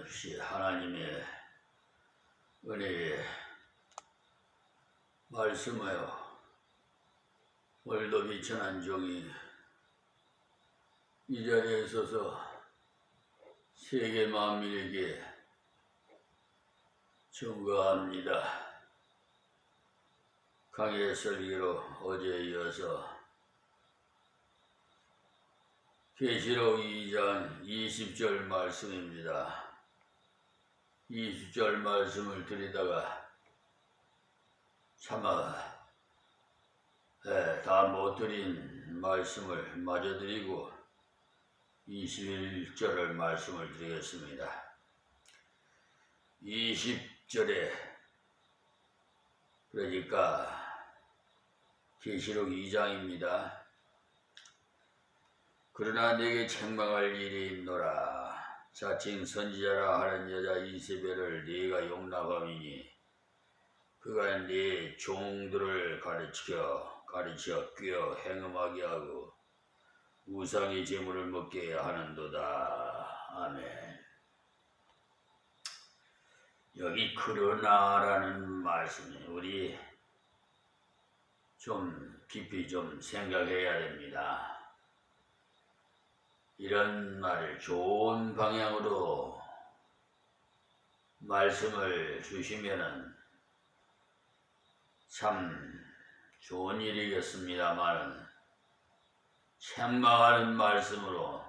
주시 하나님의 은혜의 말씀하여 오늘도 미천한 종이 이 자리에 서서 세계 만민에게 증거합니다. 강의 설교로 어제에 이어서 계시록 2장 20절 말씀입니다. 20절 말씀을 드리다가 차마 다 못 드린 말씀을 마저 드리고 21절을 말씀을 드리겠습니다. 20절에 그러니까 계시록 2장입니다. 그러나 내게 책망할 일이 있노라. 자칭 선지자라 하는 여자 이세벨을 네가 용납함이니 그가 네 종들을 가르쳐 꿰어 행음하게 하고 우상의 제물을 먹게 하는도다. 아멘. 여기 그러나라는 말씀이 우리 좀 깊이 좀 생각해야 됩니다. 이런 말을 좋은 방향으로 말씀을 주시면은 참 좋은 일이겠습니다만 책망하는 말씀으로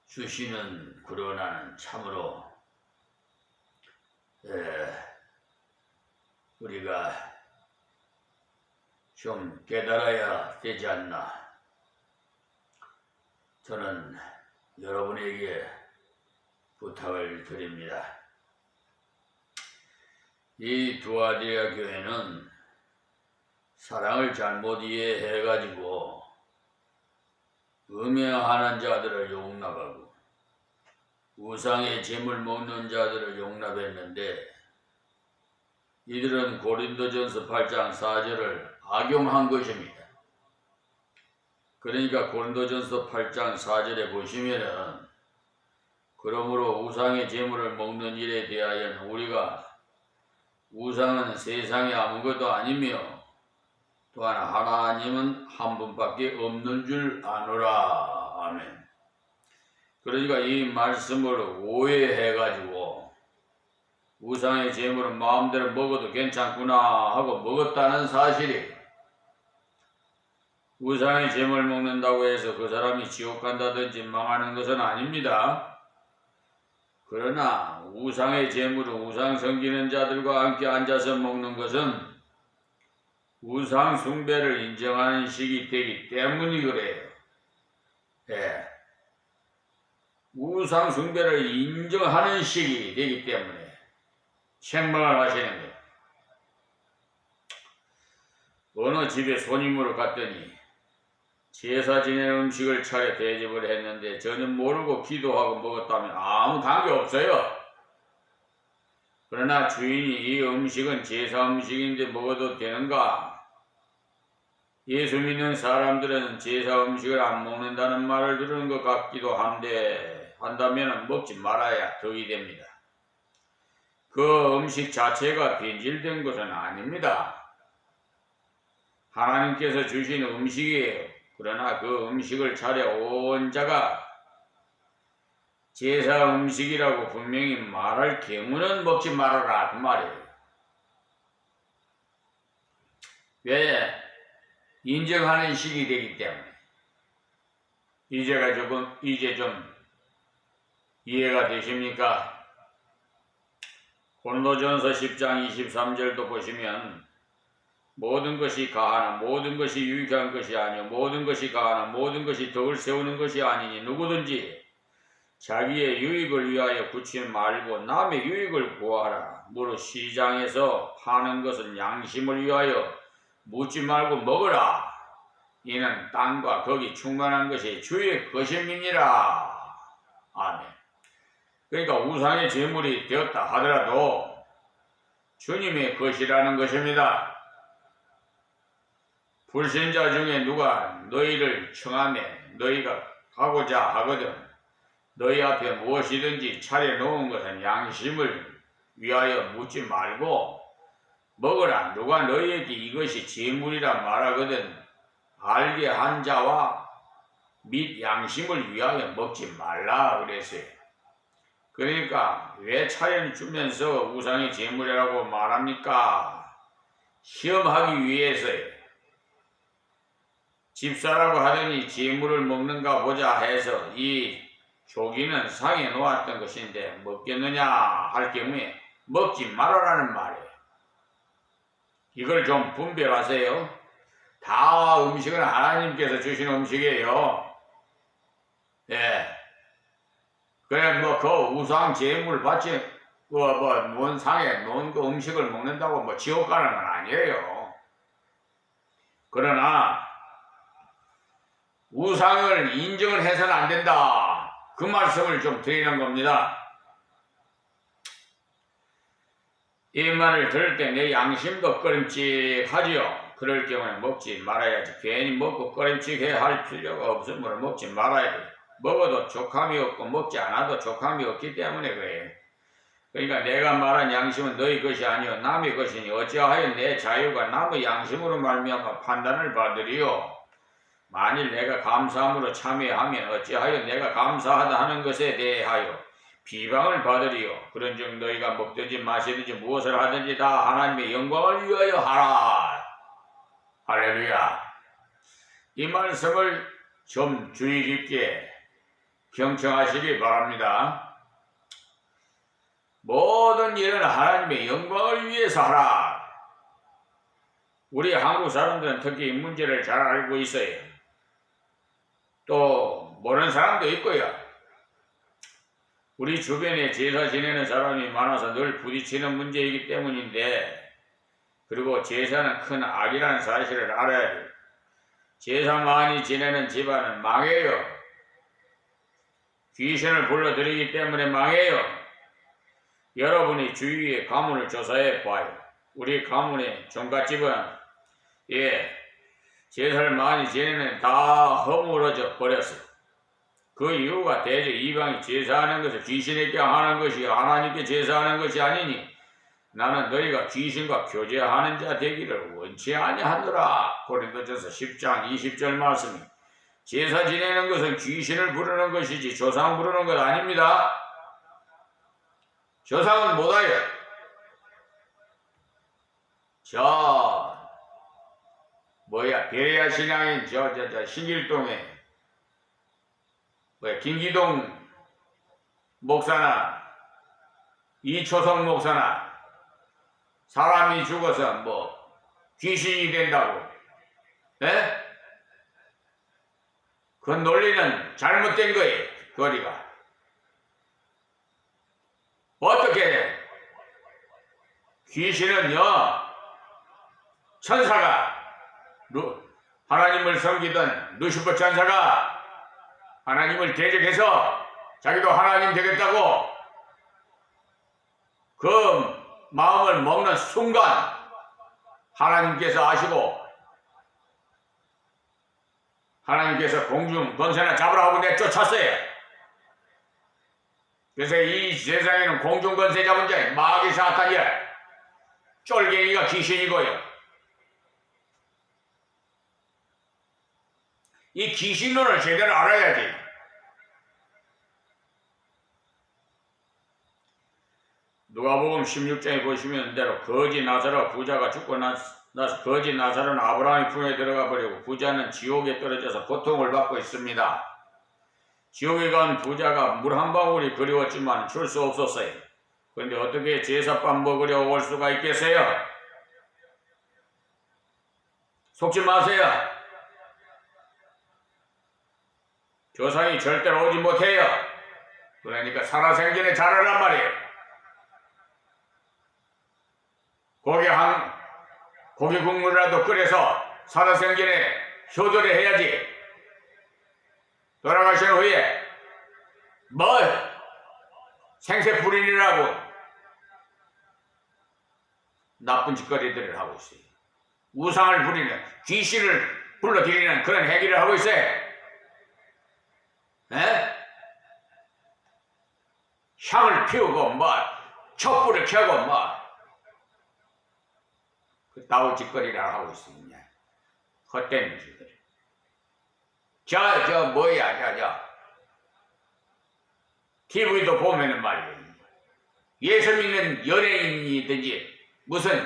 주시는 그러나는 참으로 우리가 좀 깨달아야 되지 않나. 저는 여러분에게 부탁을 드립니다. 이 두아디아 교회는 사랑을 잘못 이해해가지고 음행하는 자들을 용납하고 우상의 제물 먹는 자들을 용납했는데 이들은 고린도전서 8장 4절을 악용한 것입니다. 그러니까 고린도전서 8장 4절에 보시면은 그러므로 우상의 제물을 먹는 일에 대하여는 우리가 우상은 세상에 아무것도 아니며 또한 하나님은 한 분밖에 없는 줄 아노라. 아멘. 그러니까 이 말씀을 오해해가지고 우상의 제물은 마음대로 먹어도 괜찮구나 하고 먹었다는 사실이 우상의 제물 먹는다고 해서 그 사람이 지옥 간다든지 망하는 것은 아닙니다. 그러나 우상의 제물을 우상 섬기는 자들과 함께 앉아서 먹는 것은 우상 숭배를 인정하는 식이 되기 때문이 그래요. 우상 숭배를 인정하는 식이 되기 때문에 책망을 하시는 거예요. 어느 집에 손님으로 갔더니 제사 지내는 음식을 차려 대접을 했는데 전혀 모르고 기도하고 먹었다면 아무 관계없어요. 그러나 주인이 이 음식은 제사 음식인데 먹어도 되는가? 예수 믿는 사람들은 제사 음식을 안 먹는다는 말을 들은 것 같기도 한데 한다면 먹지 말아야 덕이 됩니다. 그 음식 자체가 변질된 것은 아닙니다. 하나님께서 주신 음식이에요. 그러나 그 음식을 차려온 자가 제사 음식이라고 분명히 말할 경우는 먹지 말아라 그 말이에요. 왜? 인정하는 식이 되기 때문에. 이제 좀 이해가 되십니까? 고린도전서 10장 23절도 보시면 모든 것이 가하나 모든 것이 유익한 것이 아니요 모든 것이 가하나 모든 것이 덕을 세우는 것이 아니니 누구든지 자기의 유익을 위하여 굳지 말고 남의 유익을 구하라. 무릇 시장에서 파는 것은 양심을 위하여 묻지 말고 먹으라. 이는 땅과 거기 충만한 것이 주의 것임이니라. 아멘. 그러니까 우상의 제물이 되었다 하더라도 주님의 것이라는 것입니다. 불신자 중에 누가 너희를 청하매 너희가 가고자 하거든 너희 앞에 무엇이든지 차려놓은 것은 양심을 위하여 묻지 말고 먹으라. 누가 너희에게 이것이 재물이라 말하거든 알게 한 자와 및 양심을 위하여 먹지 말라 그랬어요. 그러니까 왜 차려주면서 우상이 재물이라고 말합니까? 시험하기 위해서요. 집사라고 하더니 재물을 먹는가 보자 해서 이 조기는 상에 놓았던 것인데 먹겠느냐 할 경우에 먹지 말아라는 말이에요. 이걸 좀 분별하세요. 다 음식은 하나님께서 주신 음식이에요. 예. 그래 그 우상 재물 받지 뭔 상에 놓은 그 음식을 먹는다고 지옥 가는 건 아니에요. 그러나 우상을 인정을 해서는 안 된다. 그 말씀을 좀 드리는 겁니다. 이 말을 들을 때 내 양심도 꺼림칙하지요. 그럴 경우에 먹지 말아야지. 괜히 먹고 꺼림칙해 할 필요가 없으므로 먹지 말아야 돼. 먹어도 족함이 없고 먹지 않아도 족함이 없기 때문에 그래요. 그러니까 내가 말한 양심은 너희 것이 아니요 남의 것이니 어찌하여 내 자유가 남의 양심으로 말미암아 판단을 받으리요. 만일 내가 감사함으로 참여하면 어찌하여 내가 감사하다 하는 것에 대하여 비방을 받으리요. 그런즉 너희가 먹든지 마시든지 무엇을 하든지 다 하나님의 영광을 위하여 하라. 할렐루야. 이 말씀을 좀 주의 깊게 경청하시기 바랍니다. 모든 일은 하나님의 영광을 위해서 하라. 우리 한국 사람들은 특히 이 문제를 잘 알고 있어요. 또 모르는 사람도 있고요. 우리 주변에 제사 지내는 사람이 많아서 늘 부딪히는 문제이기 때문인데, 그리고 제사는 큰 악이라는 사실을 알아야 돼요. 제사 많이 지내는 집안은 망해요. 귀신을 불러들이기 때문에 망해요. 여러분이 주위의 가문을 조사해 봐요. 우리 가문의 종갓집은 제사를 많이 지내는 다 허물어져 버렸어요. 그 이유가 대저 이방이 제사하는 것을 귀신에게 하는 것이 하나님께 제사하는 것이 아니니 나는 너희가 귀신과 교제하는 자 되기를 원치 아니하노라. 고린도전서 10장 20절 말씀이 제사 지내는 것은 귀신을 부르는 것이지 조상 부르는 것 아닙니다. 조상은 못하여. 베레아 신앙인 신길동에 김기동 목사나 이초성 목사나 사람이 죽어서 귀신이 된다고, 그 논리는 잘못된 거예요. 거리가 어떻게 귀신은요, 천사가 하나님을 섬기던 루시퍼 천사가 하나님을 대적해서 자기도 하나님 되겠다고 그 마음을 먹는 순간 하나님께서 아시고 하나님께서 공중 권세나 잡으라 하고 내쫓았어요. 그래서 이 세상에는 공중 권세 잡은 자 마귀 사탄이야. 쫄갱이가 귀신이고요. 이 귀신론을 제대로 알아야지. 누가복음 16장에 보시면 대로 거지 나사로 부자가 죽고 나서 거지 나사로는 아브라함의 품에 들어가 버리고 부자는 지옥에 떨어져서 고통을 받고 있습니다. 지옥에 간 부자가 물 한 방울이 그리웠지만 줄 수 없었어요. 그런데 어떻게 제사밥 먹으려 올 수가 있겠어요? 속지 마세요. 조상이 절대로 오지 못해요. 그러니까 살아생전에 자라란 말이에요. 고기 국물이라도 끓여서 살아생전에 효도를 해야지. 돌아가신 후에 생세 불인이라고 나쁜 짓거리들을 하고 있어요. 우상을 부리는, 귀신을 불러들이는 그런 행위를 하고 있어요. 향을 피우고 뭐 촛불을 켜고 뭐 그 따오짓거리를 하고 있습니다. 헛된 짓을. 저 뭐야 TV도 보면은 말이에요. 예수 믿는 연예인이든지 무슨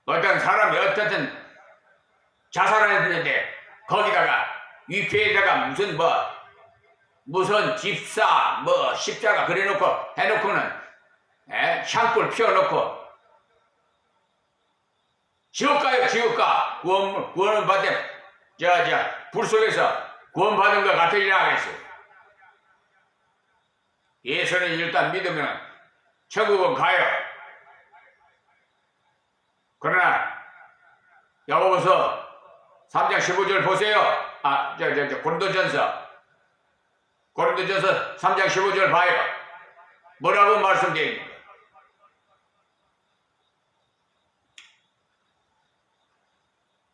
어떤 사람이 어떻든 자살했는데 거기다가 위패에다가 무슨 집사 십자가 그래놓고 해놓고는 향불 피워놓고 지옥 가요 지옥 가 구원을 받대 불 속에서 구원받은 것 같으리라 그랬어요. 예수는 일단 믿으면 천국은 가요. 그러나 야고보서 3장 15절 보세요. 고린도전서 3장 15절 봐요. 뭐라고 말씀되어 있는가?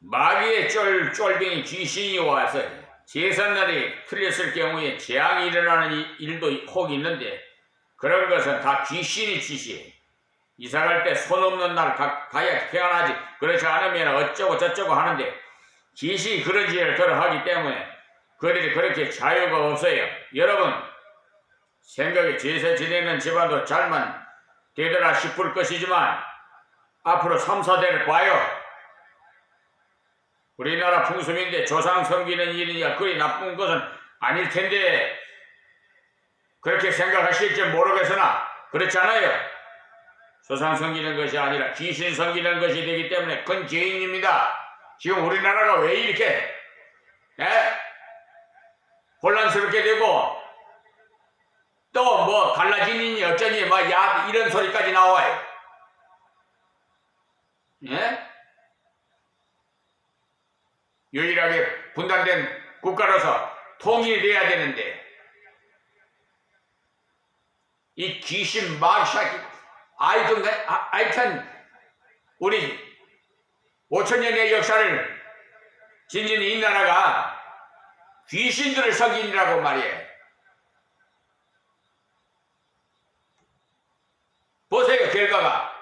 마귀의 쫄병이 귀신이 와서 제삿날이 틀렸을 경우에 재앙이 일어나는 일도 혹 있는데 그런 것은 다 귀신이 지시해. 이사갈 때 손 없는 날 가야 평안하지. 그렇지 않으면 어쩌고 저쩌고 하는데 귀신이 그런 짓을 하기 때문에 그들이 그렇게 자유가 없어요. 여러분 생각에 제사 지내는 집안도 잘만 되더라 싶을 것이지만 앞으로 3, 4대를 봐요. 우리나라 풍습인데 조상 섬기는 일이냐 그리 나쁜 것은 아닐 텐데 그렇게 생각하실지 모르겠으나 그렇지 않아요. 조상 섬기는 것이 아니라 귀신 섬기는 것이 되기 때문에 큰 죄인입니다. 지금 우리나라가 왜 이렇게 혼란스럽게 되고 또 갈라지니 어쩌니 이런 소리까지 나와요. 유일하게 분단된 국가로서 통일이 돼야 되는데 이 귀신 마귀 하여튼 우리 5천년의 역사를 지닌 이 나라가 귀신들을 섬기느라고 말이에요. 보세요 결과가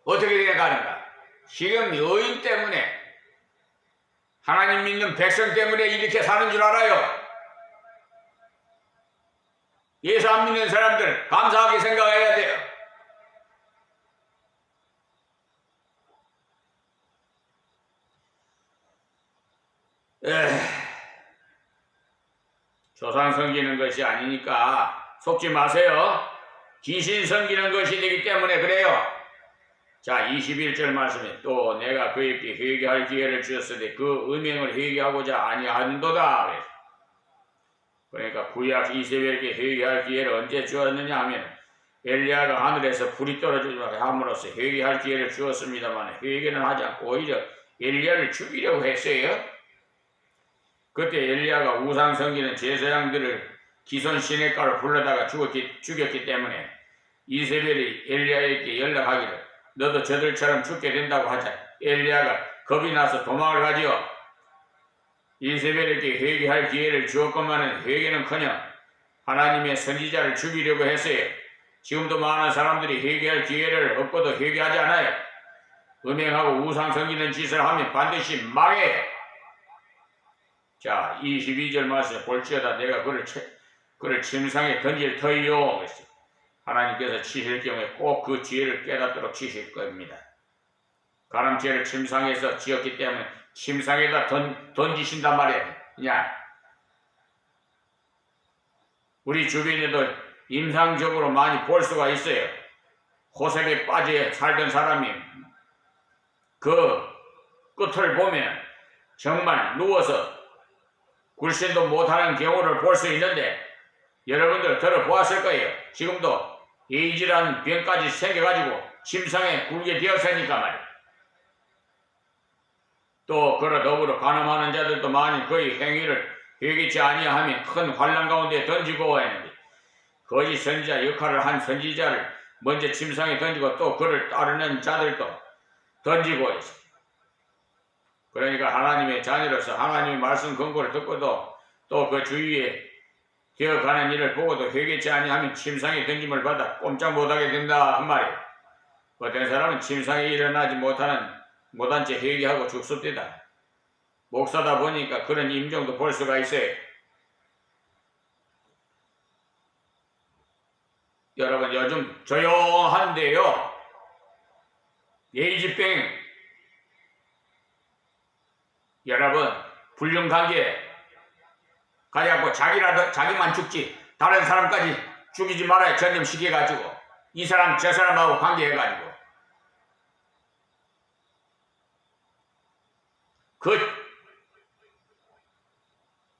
어떻게 되어가는가. 지금 여인 때문에 하나님 믿는 백성 때문에 이렇게 사는 줄 알아요. 예수 안 믿는 사람들 감사하게 생각해야 돼요. 조상 섬기는 것이 아니니까 속지 마세요. 귀신 섬기는 것이 되기 때문에 그래요. 자 21절 말씀에 또 내가 그에게 회개할 기회를 주었으되 그 음행을 회개하고자 아니하는도다. 그러니까 구약 이세벨에게 회개할 기회를 언제 주었느냐 하면 엘리야가 하늘에서 불이 떨어지지 함으로써 회개할 기회를 주었습니다만 회개는 하지 않고 오히려 엘리야를 죽이려고 했어요. 그때 엘리야가 우상 섬기는 제사장들을 기손 시냇가로 불러다가 죽였기 때문에 이세벨이 엘리야에게 연락하기를 너도 저들처럼 죽게 된다고 하자. 엘리야가 겁이 나서 도망을 가지요. 이세벨에게 회개할 기회를 주었건만은 회개는커녕 하나님의 선지자를 죽이려고 했어요. 지금도 많은 사람들이 회개할 기회를 얻고도 회개하지 않아요. 음행하고 우상 섬기는 짓을 하면 반드시 망해요. 자 22절 말씀에 볼지어다 내가 그를 침상에 던질 터이요. 하나님께서 치실 경우에 꼭 그 지혜를 깨닫도록 치실 겁니다. 가람죄를 침상에서 지었기 때문에 침상에다 던지신단 말이에요. 그냥 우리 주변에도 임상적으로 많이 볼 수가 있어요. 호셉에 빠져 살던 사람이 그 끝을 보면 정말 누워서 굴신도 못하는 경우를 볼 수 있는데 여러분들 들어보았을 거예요. 지금도 에이즈라는 병까지 생겨가지고 침상에 굴게 되었으니까 말이에요. 또 그러 더불어 간음하는 자들도 많이 그의 행위를 회개치 아니하면 큰 환난 가운데 던지고 했는데 거짓 선지자 역할을 한 선지자를 먼저 침상에 던지고 또 그를 따르는 자들도 던지고 했어요. 그러니까 하나님의 자녀로서 하나님의 말씀 근거를 듣고도 또 그 주위에 되어가는 일을 보고도 회개치 아니하면 침상에 던짐을 받아 꼼짝 못하게 된다 그 말이에요. 어떤 사람은 침상에 일어나지 못한 채 회개하고 죽습니다. 목사다 보니까 그런 임종도 볼 수가 있어요. 여러분 요즘 조용한데요. 에이즈병 여러분 불륜관계 가지고 자기만 죽지 다른 사람까지 죽이지 말아요. 전염시켜가지고 이 사람 저 사람하고 관계해가지고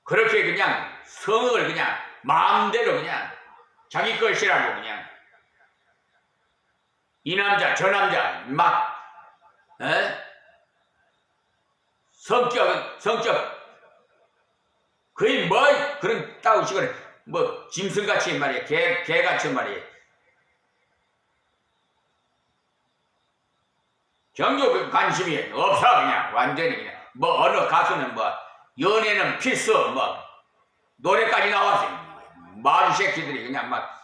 그렇게 그냥 성을 그냥 마음대로 그냥 자기 것이라고 그냥 이 남자 저 남자 막 성격 거의 뭐 그런 따우시거나 뭐 짐승같이 말이야 개같이 말이야 종교 관심이 없어. 그냥 완전히 그냥 뭐 어느 가수는 뭐 연애는 필수 뭐 노래까지 나왔어. 마을 새끼들이 그냥 막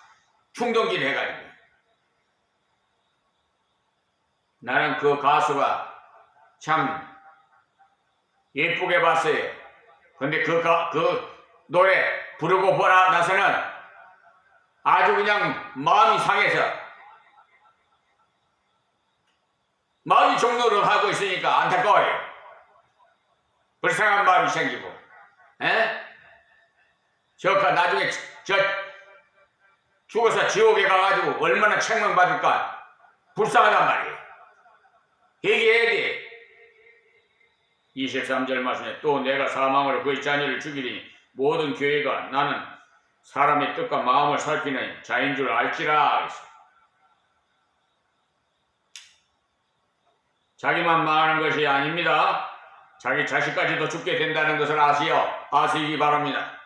충동질 해가지고 나는 그 가수가 참 예쁘게 봤어요. 근데 그 노래 부르고 보라 나서는 아주 그냥 마음이 상해서 마음이 종로를 하고 있으니까 안타까워요. 불쌍한 마음이 생기고 저가 나중에 죽어서 지옥에 가가지고 얼마나 책망받을까 불쌍하단 말이에요. 회개해야 돼. 23절 말씀에 또 내가 사망으로 그의 자녀를 죽이리니 모든 교회가 나는 사람의 뜻과 마음을 살피는 자인 줄 알지라. 자기만 망하는 것이 아닙니다. 자기 자식까지도 죽게 된다는 것을 아시기 바랍니다.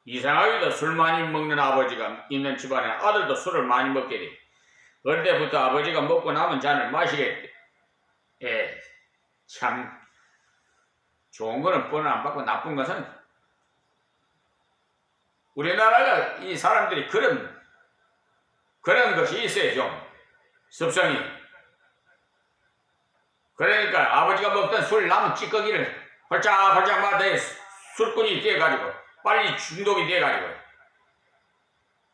이상하게도 술 많이 먹는 아버지가 있는 집안에 아들도 술을 많이 먹게 돼. 어릴 때부터 아버지가 먹고 남은 잔을 마시게 돼. 참 좋은 거는 뻔 안 받고 나쁜 것은 우리나라가 이 사람들이 그런 것이 있어요. 좀 습성이. 그러니까 아버지가 먹던 술 남은 찌꺼기를 홀짝홀짝 마다 술꾼이 돼가지고 빨리 중독이 돼가지고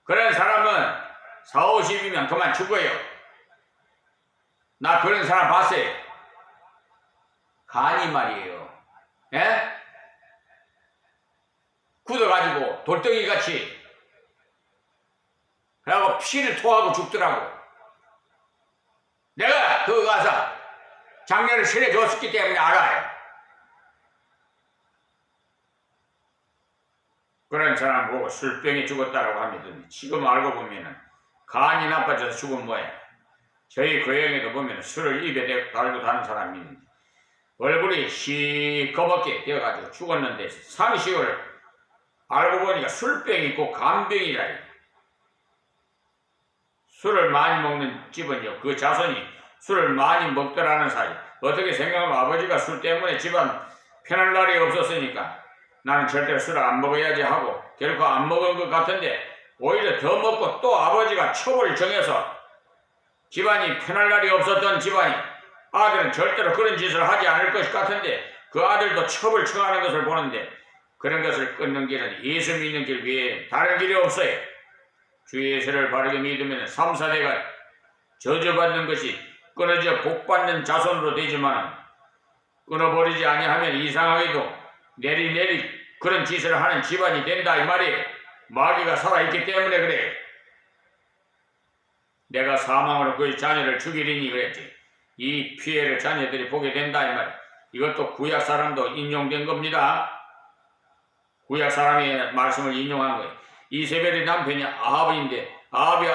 그런 사람은 40, 50이면 그만 죽어요. 나 그런 사람 봤어요. 간이 말이에요. 굳어가지고 돌덩이같이 그래갖고 피를 토하고 죽더라고. 내가 그거 가서 장례를 실어줬었기 때문에 알아요. 그런 사람 보고 술병에 죽었다라고 하면 지금 알고 보면은 간이 나빠져서 죽은 모양. 저희 고향에도 보면 술을 입에 달고 다는 사람이 있는데 얼굴이 시커멓게 되어가지고 죽었는데 30을 알고 보니까 술병이 있고 간병이라. 술을 많이 먹는 집은요 그 자손이 술을 많이 먹더라는 사이. 어떻게 생각하면 아버지가 술 때문에 집안 편할 날이 없었으니까 나는 절대로 술을 안 먹어야지 하고 결코 안 먹은 것 같은데 오히려 더 먹고 또 아버지가 첩을 정해서 집안이 편할 날이 없었던 집안이 아들은 절대로 그런 짓을 하지 않을 것 같은데 그 아들도 첩을 청하는 것을 보는데 그런 것을 끊는 길은 예수 믿는 길 외에 다른 길이 없어요. 주 예수를 바르게 믿으면 3, 4대가 저주받는 것이 끊어져 복받는 자손으로 되지만 끊어버리지 아니하면 이상하게도 내리 그런 짓을 하는 집안이 된다 이 말이에요. 마귀가 살아있기 때문에 그래. 내가 사망으로 그의 자녀를 죽이리니 그랬지. 이 피해를 자녀들이 보게 된다 이 말이에요. 이것도 구약 사람도 인용된 겁니다. 구약 사람의 말씀을 인용한 거예요. 이세벨의 남편이 아합인데 아합이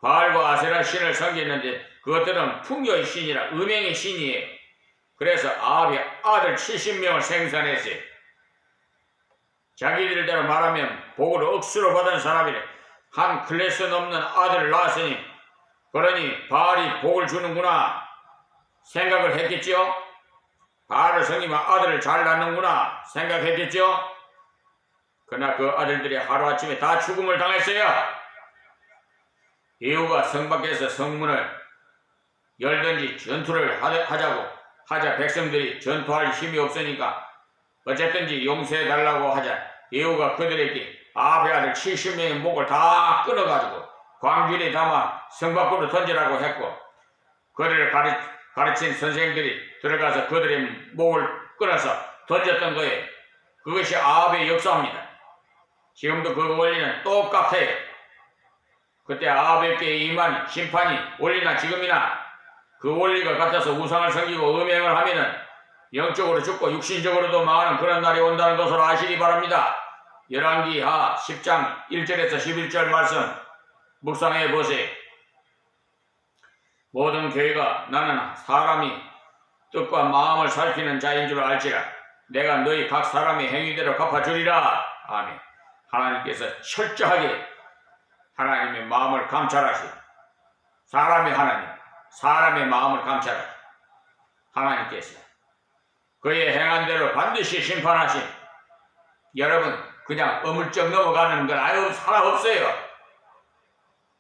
바알과 아세라 신을 섬겼는데 그것들은 풍요의 신이라 음행의 신이에요. 그래서 아합이 아들 70명을 생산했어요. 자기들대로 말하면 복을 억수로 받은 사람이래. 한 클래스 넘는 아들을 낳았으니 그러니 바알이 복을 주는구나 생각을 했겠죠. 바알을 섬기면 아들을 잘 낳는구나 생각했겠죠. 그러나 그 아들들이 하루아침에 다 죽음을 당했어요. 예후가 성 밖에서 성문을 열든지 전투를 하자 백성들이 전투할 힘이 없으니까 어쨌든지 용서해달라고 하자 예후가 그들에게 아합의 아들 70명의 목을 다 끊어가지고 광주리에 담아 성 밖으로 던지라고 했고 그들을 가르친 선생들이 들어가서 그들의 목을 끊어서 던졌던 거예요. 그것이 아합의 역사입니다. 지금도 그 원리는 똑같아요. 그때 아합에게 임한 심판이 원리나 지금이나 그 원리가 같아서 우상을 섬기고 음행을 하면은 영적으로 죽고 육신적으로도 망하는 그런 날이 온다는 것을 아시기 바랍니다. 열왕기하 10장 1절에서 11절 말씀 묵상해 보세요. 모든 교회가 나는 사람이 뜻과 마음을 살피는 자인 줄 알지라 내가 너희 각 사람의 행위대로 갚아주리라. 아멘. 하나님께서 철저하게 하나님의 마음을 감찰하시고 사람의 하나님, 사람의 마음을 감찰하시고 하나님께서 그의 행한 대로 반드시 심판하신 여러분 그냥 어물쩍 넘어가는 건 아유 사람 없어요.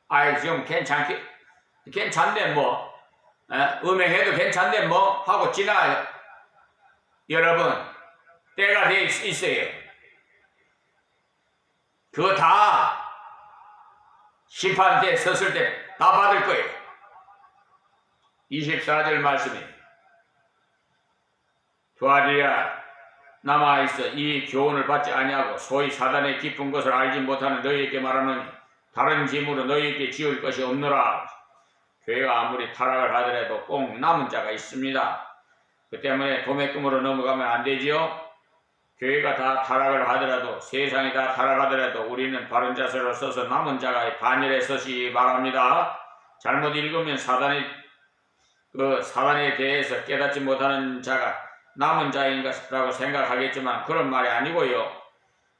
아이 지금 괜찮네 뭐 음행해도 괜찮네 뭐 하고 지나요. 여러분 때가 돼 있어요. 그거 다 심판 때 섰을 때 다 받을 거예요. 24절 말씀이 두아리라 남아있어 이 교훈을 받지 아니하고 소위 사단의 깊은 것을 알지 못하는 너희에게 말하노니 다른 짐으로 너희에게 지을 것이 없노라. 교회가 아무리 타락을 하더라도 꼭 남은 자가 있습니다. 그 때문에 도매금으로 넘어가면 안 되지요. 교회가 다 타락을 하더라도 세상이 다 타락하더라도 우리는 바른 자세로 서서 남은 자가 반열에 서시 바랍니다. 잘못 읽으면 사단에 대해서 깨닫지 못하는 자가 남은 자인가라고 생각하겠지만 그런 말이 아니고요.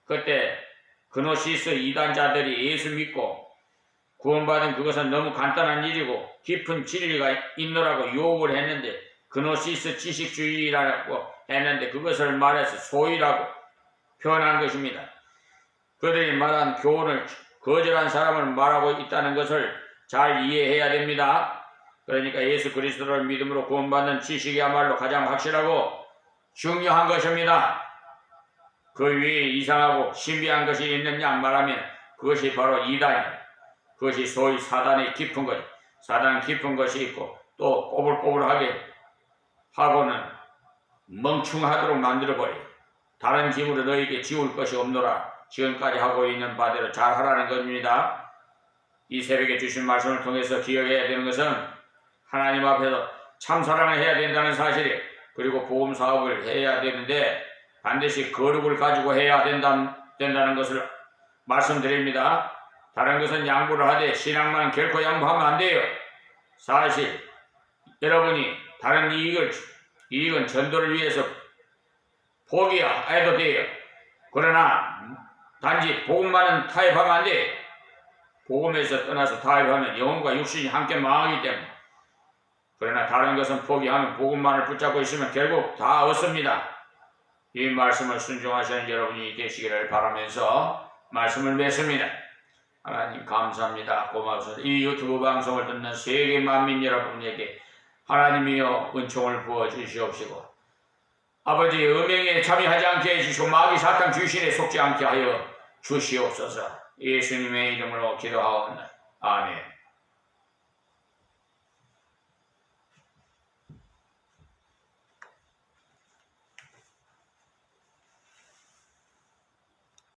그때 그노시스 이단자들이 예수 믿고 구원받은 그것은 너무 간단한 일이고 깊은 진리가 있노라고 유혹을 했는데 그노시스 지식주의라고 했는데 그것을 말해서 소위라고 표현한 것입니다. 그들이 말한 교훈을 거절한 사람을 말하고 있다는 것을 잘 이해해야 됩니다. 그러니까 예수 그리스도를 믿음으로 구원받는 지식이야말로 가장 확실하고 중요한 것입니다. 그 위에 이상하고 신비한 것이 있느냐 말하면 그것이 바로 이단이에요. 그것이 소위 사단의 깊은 것, 사단 깊은 것이 있고 또 꼬불꼬불하게 하고는 멍충하도록 만들어버려요. 다른 짐으로 너희에게 지울 것이 없노라. 지금까지 하고 있는 바대로 잘 하라는 겁니다. 이 새벽에 주신 말씀을 통해서 기억해야 되는 것은 하나님 앞에서 참사랑을 해야 된다는 사실이에요. 그리고 보험 사업을 해야 되는데 반드시 거룩을 가지고 해야 된다는 것을 말씀드립니다. 다른 것은 양보를 하되 신앙만 결코 양보하면 안 돼요. 사실 여러분이 다른 이익은 전도를 위해서 포기해도 돼요. 그러나 단지 복음만은 타협하면 안 돼요. 복음에서 떠나서 타협하면 영혼과 육신이 함께 망하기 때문에. 그러나 다른 것은 포기하면 복음만을 붙잡고 있으면 결국 다 얻습니다. 이 말씀을 순종하시는 여러분이 되시기를 바라면서 말씀을 맺습니다. 하나님 감사합니다. 고맙습니다. 이 유튜브 방송을 듣는 세계 만민 여러분에게 하나님이여 은총을 부어주시옵시고 아버지 음행에 참여하지 않게 해주시고 마귀 사탄 귀신에 속지 않게 하여 주시옵소서. 예수님의 이름으로 기도하옵나이다.